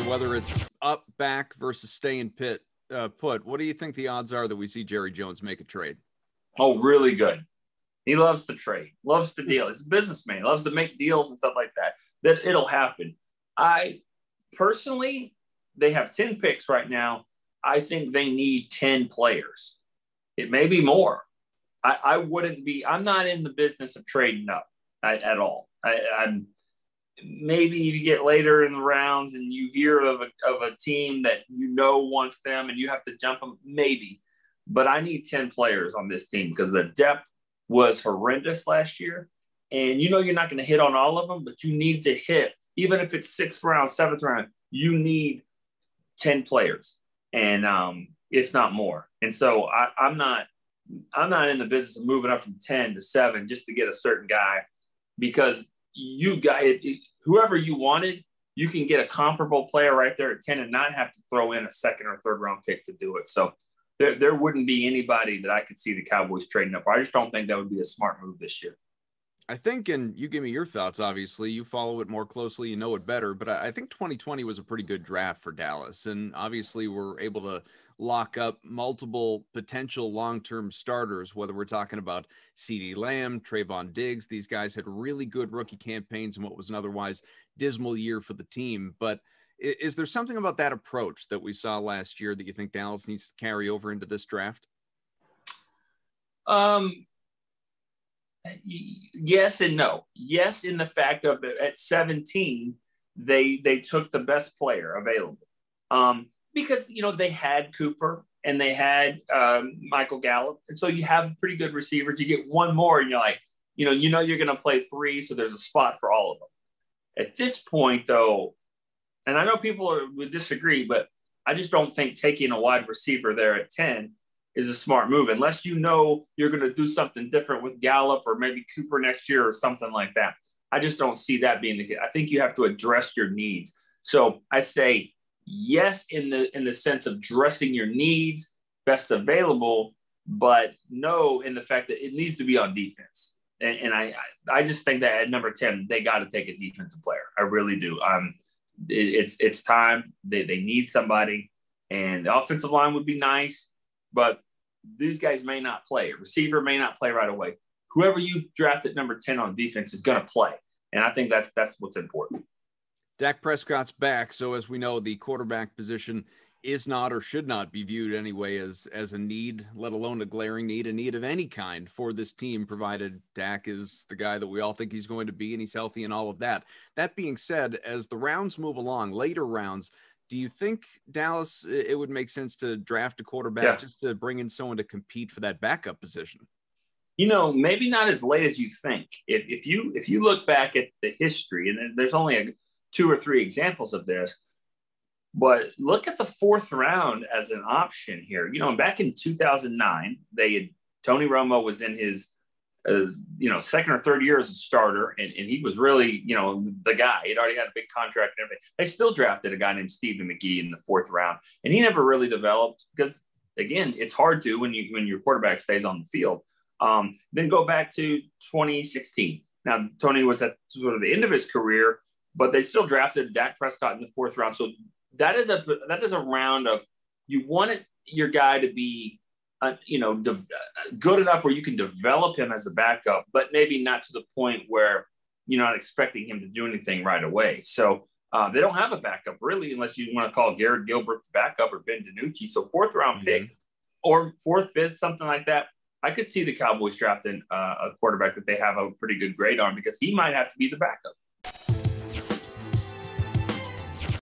whether it's up, back versus staying put, what do you think the odds are that we see Jerry Jones make a trade? Oh, really good. He loves to trade, loves to deal. He's a businessman, loves to make deals and stuff like that. That it'll happen. I personally, they have 10 picks right now. I think they need 10 players. It may be more. I'm not in the business of trading up at all. I'm maybe if you get later in the rounds and you hear of a team that wants them and you have to jump them, maybe. But I need 10 players on this team because the depth was horrendous last year. And you're not going to hit on all of them, but you need to hit, even if it's 6th round, 7th round, you need 10 players, and if not more. And so I'm not in the business of moving up from 10 to 7 just to get a certain guy, because you got it. Whoever you wanted, you can get a comparable player right there at 10 and not have to throw in a 2nd or 3rd round pick to do it. So there wouldn't be anybody that I could see the Cowboys trading up for. I just don't think that would be a smart move this year. I think, and you give me your thoughts, obviously, you follow it more closely, you know it better, but I think 2020 was a pretty good draft for Dallas. And obviously we're able to lock up multiple potential long-term starters, whether we're talking about CeeDee Lamb, Trayvon Diggs. These guys had really good rookie campaigns in what was an otherwise dismal year for the team. But is there something about that approach that we saw last year that you think Dallas needs to carry over into this draft? Yes and no. Yes, in the fact of at 17, they took the best player available. Because, they had Cooper and they had Michael Gallup. And so you have pretty good receivers. You get one more and you're like, you're going to play 3, so there's a spot for all of them. At this point, though, and I know people would disagree, but I just don't think taking a wide receiver there at 10 is a smart move, unless you're going to do something different with Gallup or maybe Cooper next year or something like that. I just don't see that being the case. I think you have to address your needs. So I say yes in the sense of addressing your needs, best available, but no in the fact that it needs to be on defense. And I just think that at number 10, they got to take a defensive player. I really do. It's time. They need somebody, and the offensive line would be nice, but these guys may not play. A receiver may not play right away. Whoever you draft at number 10 on defense is going to play. And I think that's what's important. Dak Prescott's back. So as we know, the quarterback position is not or should not be viewed anyway as a need, let alone a glaring need, a need of any kind for this team, provided Dak is the guy that we all think he's going to be and he's healthy and all of that. That being said, as the rounds move along, later rounds, do you think, Dallas, it would make sense to draft a quarterback just to bring in someone to compete for that backup position? Maybe not as late as you think. If you look back at the history, and there's only 2 or 3 examples of this, but look at the 4th round as an option here. Back in 2009, Tony Romo was in his 2nd or 3rd year as a starter, and he was really, the guy. He'd already had a big contract and everything. They still drafted a guy named Stephen McGee in the 4th round, and he never really developed because, again, it's hard to when your quarterback stays on the field. Then go back to 2016. Now, Tony was at sort of the end of his career, but they still drafted Dak Prescott in the 4th round. So that is a round of, you wanted your guy to be good enough where you can develop him as a backup, but maybe not to the point where you're not expecting him to do anything right away. So they don't have a backup really, unless you want to call Garrett Gilbert the backup or Ben DiNucci. So 4th round pick or 4th, 5th, something like that. I could see the Cowboys drafting a quarterback that they have a pretty good grade on, because he might have to be the backup.